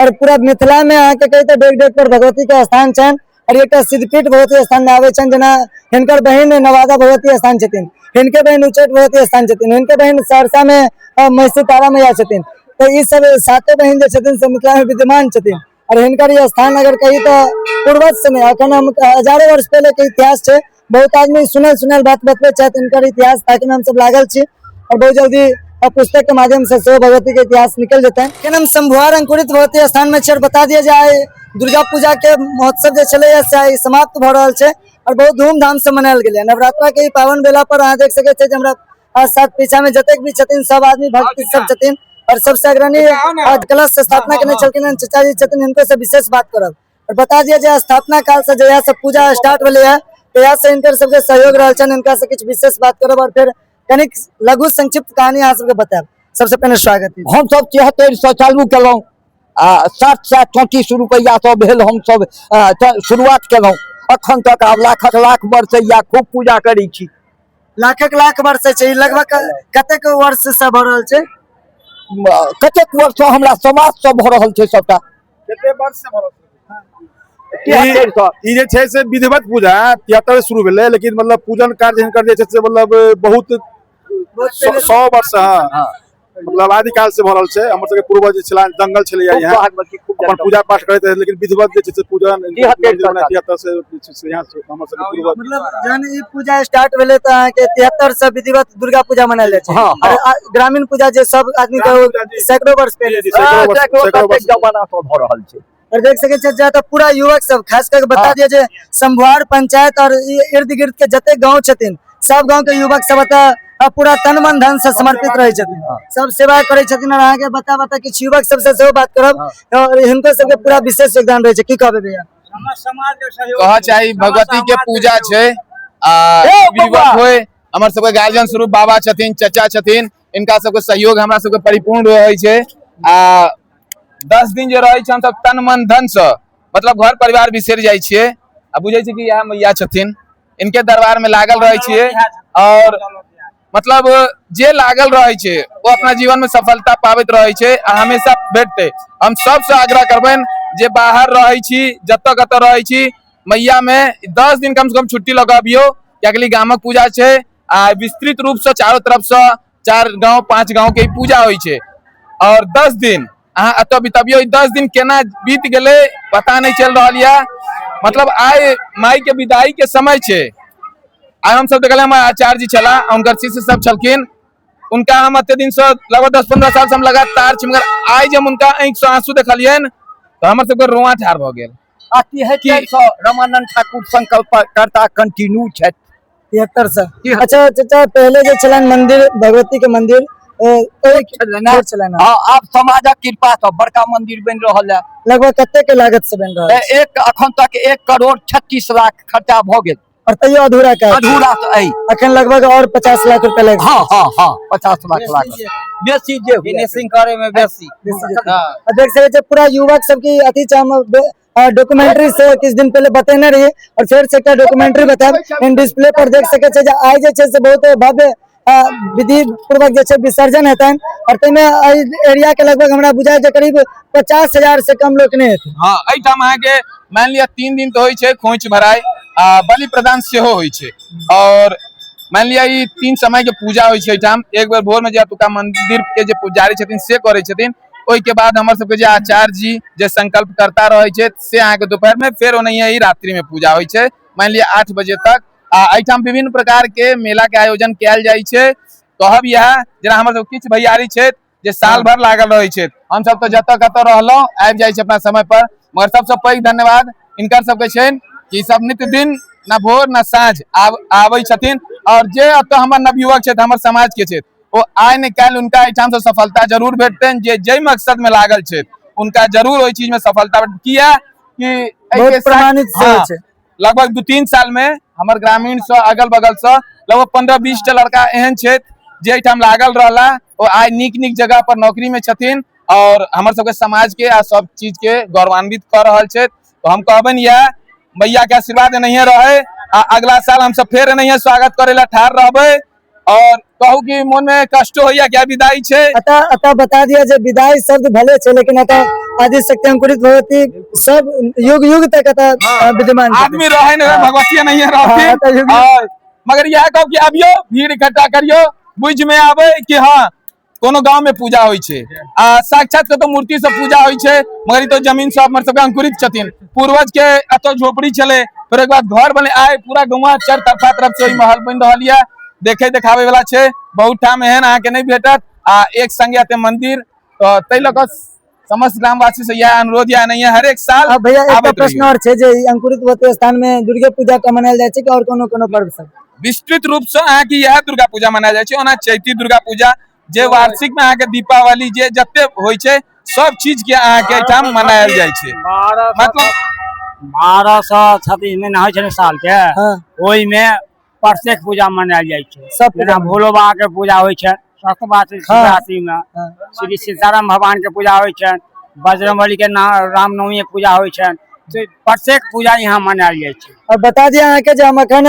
और पूरा मिथिला में आके कही डेग डेग पर भगवती के स्थान छन और एक सिद्धपीठ भगवती स्थान में आवे छन जना हिनकर बहन नवादा भगवती स्थान छथिन, हिनके बहन उच्चैठ भगवती स्थान छथिन, हिनके बहन सहरसा में मैसी तारा मैया छथिन। तो ये सब सातों बहन जो छथिन से मिथिला में विद्यमान छथिन और हिनकर ये स्थान अगर कही तो पूर्वज से नहीं अखन हम हजारों वर्ष पहले के इतिहास है। बहुत आदमी सुनल बात बतबे छथि इनकर इतिहास ताकि हम सब लागल छी और बहुत जल्दी पुस्तक के माध्यम से भगवती के इतिहास निकल जाते हैं। लेकिन हम शंभुआर अंकुरित भगवती स्थान में छे बता दिया जाए दुर्गा पूजा के महोत्सव जो चले समाप्त भ रहा है और बहुत धूमधाम से मनायल गया। नवरात्रा के पावन बेला पर अहाँ देख सके साथ पीछा में जतेक भी छथिन सब आदमी भक्त सब छथिन और सबसे अग्रणी कलश से स्थापना करने चलकिन चचा जी छथिन, इनको से विशेष बात करब और बता दिया जाए स्थापना काल से जहिया से पूजा स्टार्ट भेले है तहिया से इनकर सबके सहयोग रहल छन, इनका से कुछ विशेष बात करब और फिर कनिक लघु संक्षिप्त कहानी अहाँ सबके बताएब। सबसे पहले स्वागत है। हम सब 73 चालू केलौं 60-34 रुपया से भेल हम सब शुरुआत केलौं अखन तक आब लाख वर्ष या खूब पूजा करी छी। लाख वर्ष छै लगभग कतेक वर्ष से भ रहल छै? कतेक वर्ष हमरा समाज से भ रहल छै सबटा कते वर्ष से भ रहल छै। जे छै से विधिवत पूजा 73 शुरू भेलै लेकिन मतलब पूजन कार्य हिनकर जे छै से मतलब बहुत 100 वर्ष मतलब आदिकाल से भ रहल छै। हमर सबके पूर्वज जे छला जंगल छलै यहाँ अपन पूजा पाठ करैत रहे लेकिन विधिवत जे छै से पूजन 73 से यहाँ हमर सबके पूर्वज मतलब जहन ई पूजा स्टार्ट भेलै त अहाँ के 73 से विधिवत दुर्गा पूजा मनायल जाय छै और ग्रामीण पूजा जे सब आदमी के सैकड़ों वर्ष पहले जमाना से भ रहल छै। और देख सके छे तो पूरा युवक सब खास करके बता दिया जे शंभुआर पंचायत और इर्द गिर्द के जते गांव छथिन सब गांव के युवक सब पूरा तन मन धन से समर्पित रहे छथिन, सब सेवा करे छथिन और आगे बता किछ युवक सबसे सेहो बात करब और हिनको सबके पूरा विशेष योगदान रहे छै। की कहबे भैया? हमर समाज के सहयोग कह चाहि भगवती के पूजा छै विवाह होय हमर सबके गार्जियन स्वरूप बाबा छथिन चाचा छथिन इनका सबके सहयोग हमरा सबके परिपूर्ण रहै छै। 10 दिन जे रहै छै हम सब तन मन धन से मतलब घर परिवार बिसर जाइ छियै आ बुझै छी कि यह मैया छथिन इनके दरबार में लागल रहै छियै और मतलब जे लागल रहे छे वो अपना जीवन में सफलता पावित रहे छे आ हमेशा भेटते। हम सबसे आग्रह करबेन जे बाहर रहे छी जत कत रहे छी मैया में 10 दिन कम से कम छुट्टी लगाबियो कियाकि गामक पूजा छे आ विस्तृत रूप से चारों तरफ से 4 गांव 5 गांव के पूजा होय छे और 10 दिन अहाँ अत बिताबियो। 10 दिन केना बीत गेले पता नहीं चल रहा है मतलब आय माई के विदाई के समय छे। आज हम सब देखल आचार्य जी चला उनकर शिष्य सब छलखिन उनका हम अत्ते दिन से लगभग 10-15 साल से हम लगातार छी मगर आज जब उनका आंख से आंसू देखलियन तो हमर सबके रोआ ठार भ गेल। रामानंद ठाकुर संकल्प करता कंटिन्यू छै 73 से। अच्छा चाचा पहले जो चलन मंदिर भगवती के मंदिर आप समाजक कृपा से बड़का मंदिर बन रहल है। लगभग कते के लागत से बन रहा है? एक अखन तक 1 करोड़ 36 लाख खर्चा भ गेल और तैयो अधूरा का अधूरा अखन लगभग और 50 लाख रुपए लगे। हाँ 50 लाख बेसी जे फिनिशिंग करे में बेसी देख सके पूरा युवक सबकी अति डॉक्यूमेंट्री से कुछ दिन पहले बतेने रही और फिर से एक डॉक्यूमेंट्री बताएब इन डिस्प्ले पर देख सके छे आज जे छे से बहुत भव्य विधि पूर्वक जे छे विसर्जन हेतन और तमे एरिया के लगभग हमरा बुझाय जे करीब 50,000 से कम लोग ने हेतै। हां एठाम अहाँ के मान लिया 3 दिन तो होय छे खोंच भराई बलि प्रदान सेहो होय छे और मान लिया ई 3 समय के पूजा होय छे एठाम। एक बार भोर में जतुका मंदिर के जे पुजारी छथिन से करे छथिन ओई के बाद हमर सबके जे आचार्य जी जे संकल्प करता रहे छे से अहाँ के दोपहर में फिर ओनहिए ही रात्रि में पूजा होय छे मान लिया 8 बजे तक। एठाम विभिन्न प्रकार के मेला के आयोजन कैल जाय छे। कहब यह जेना हमर सब किछ भैयारी छे जे साल भर लागल रहे छे हम सब तो जत कत रहलो आबि जाय छे अपना समय पर मगर सबसे पैघ धन्यवाद इनकर सबके छेन कि सब नित्य दिन न भोर न साँझ आबै छथिन और जे अत हमर नवयुवक छे हमर समाज के छे वो आय न काल उनका एठाम से सफलता जरूर भेटतन जे जय मकसद में लागल छे उनका जरूर ओई चीज में सफलता किया कि बहुत प्रमाणित छे। लगभग 2-3 साल में हमर ग्रामीण से अगल बगल से लगभग 15-20 टा लड़का एहन छे जे एठाम लागल रहला और आज नीक जगह पर नौकरी में छथिन और हमर सबके समाज के आ सब चीज के गौरवान्वित कर रहल छे। तो हम कहबन यह मैया के आशीर्वाद नहीं रहे अगला साल हम सब फिर नहीं स्वागत करेला ठार रहबे और कहू कि मन में कष्ट होइया क्या विदाई छे अतः बता दिया जे विदाई शब्द भले छे लेकिन आदि शक्ति अंकुरित भगवती सब युग युग तक विद्यमान छथिन। आदमी रहे न भगवती नहीं हाँ, तो रहती युग- हाँ, मगर यह कहो कि अबियो भीड़ इकट्ठा करियो बुझ में आवे कि हाँ कोनो गांव में पूजा होई छे साक्षात के तो मूर्ति से पूजा होई छे मगर ई तो जमीन से हमर सबके अंकुरित छथिन पूर्वज के अतो झोपड़ी चले फिर एक बाद घर बने आए पूरा गौवा चार तरफ से महल बन रहल या देखे देखावे वाला छे बहुत ठाम एहन अहाँ के नहीं भेटत एक संगे आते मंदिर तो तै लक समस्त ग्रामवासी से यह अनुरोध या नहीं है हर एक साल अब भैया एक आबैत प्रश्न रहियो। और छे जे अंकुरित भगवती स्थान में दुर्गा पूजा का मनायल जाय छे कि और कोनो पर्व सब? विस्तृत रूप से अहाँ की यह दुर्गा पूजा मनायल जाय छै ओना चैती दुर्गा पूजा जे वार्षिक में अहाँ के दीपावली जे जते होय छै सब चीज के अहाँ के ठाम मनायल जाय छै मतलब 1236 में होइ छै साल के हाँ। ओहि में प्रत्येक पूजा मनायल जाइ छै सब जेना भोलो बाबा के पूजा होइ छै सप्तवा शिवरात्रि में हाँ। श्री सीताराम भगवान के पूजा होइ छै बजरंगबली के रामनवमी के पूजा होइ छै तो प्रत्येक पूजा यहाँ मनायल जाइ छै। और बता दिया अहाँ के जे हम अखन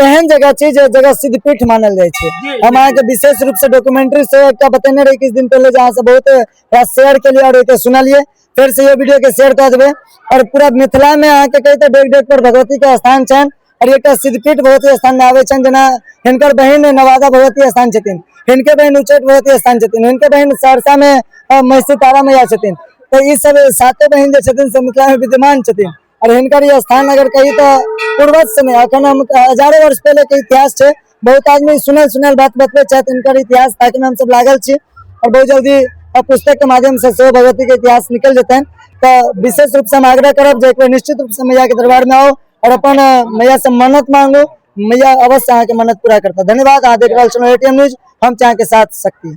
एहन जगह छै जे जगह सिद्धपीठ मानल जाय छै हम अहाँ के विशेष रूप से डॉक्यूमेंट्री से एकटा बतेने रही किछ दिन पहले जहाँ से बहुत शेयर के लिए और एक सुनलिए फिर से ये वीडियो के शेयर कर देबे और पूरा मिथिला में अहाँ के कही डेग डेग पर भगवती के स्थान छन और एक सिद्धपीठ भगवती स्थान में आवे छन जना हिनकर बहन नवादा भगवती स्थान छथिन हिनके बहन उच्चैठ भगवती स्थान छथिन हिनके बहन सहरसा में महिषी तारा मैया छथिन तो ई सब सातों बहन जे छथिन से मिथिला में विद्यमान छथिन और हिनकर ये स्थान अगर कही तो पूर्वज से नहीं अखन हम हजारों वर्ष पहले के इतिहास छे बहुत आदमी सुनल बात बतबे छथि हिनकर इतिहास ताकि हम सब लागल छी और बहुत जल्दी पुस्तक के माध्यम से सेहो भगवती के इतिहास निकल जेतन तो विशेष रूप से हम आग्रह करब जे एक बार निश्चित रूप से मैया के दरबार में आओ और अपन मैया से मन्नत मांगो मैया अवश्य अहाँ के मन्नत पूरा करता। धन्यवाद। अहाँ देख रहल छलहुँ एटीएम न्यूज हम चाह के साथ शक्ति।